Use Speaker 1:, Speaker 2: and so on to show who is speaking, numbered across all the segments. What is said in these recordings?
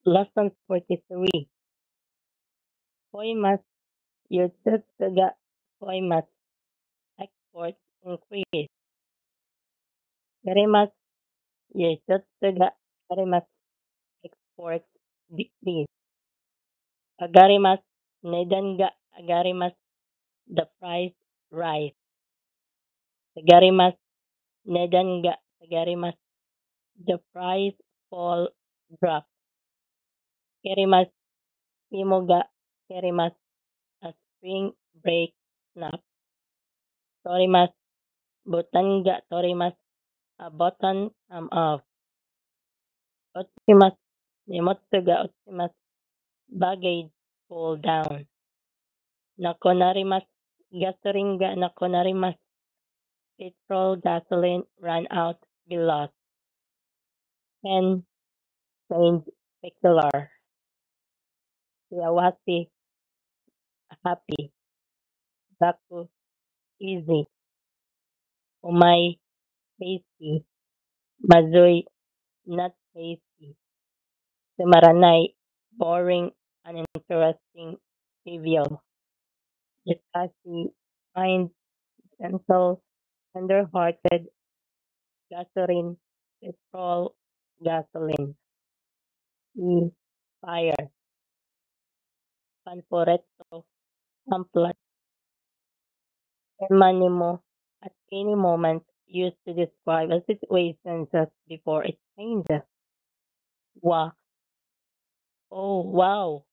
Speaker 1: Lesson 43. Poimas Yutsuga Poimas Export Increase. Garimas Yutsuga Garimas Export Decrease. Agarimas Nedanga Agarimas the price rise. Agarimas Nedanga Agarimas the price fall drop. Kerimas Imoga Kerimas a spring break snap. Torimas Botanga Torimas a button off. Otsimas Nemotsuga Otsimas baggage pull down. Nakonarimas Gasoringa Nakonarimas petrol gasoline ran out be lost. And change peculiar. Siyawasi happy. Baku easy. Umay tasty. Mazoy not tasty. Sumaranay boring uninteresting trivial. Jitasi kind gentle tender-hearted gasoline petrol gasoline. E fire. Panforetto pamphlet. Emanimo at any moment used to describe a situation just before it changes. Wa. Oh, wow.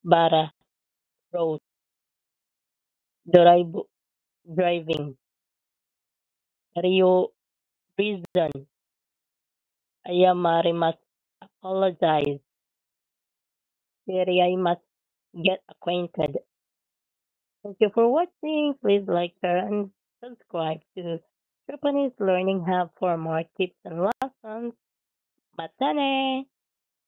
Speaker 1: Bara. Road. Drive, driving. Rio. Reason. Ayamari must apologize. Siri, I must get acquainted. Thank you for watching. Please like, share, and subscribe to Japanese Learning Hub for more tips and lessons. Matane!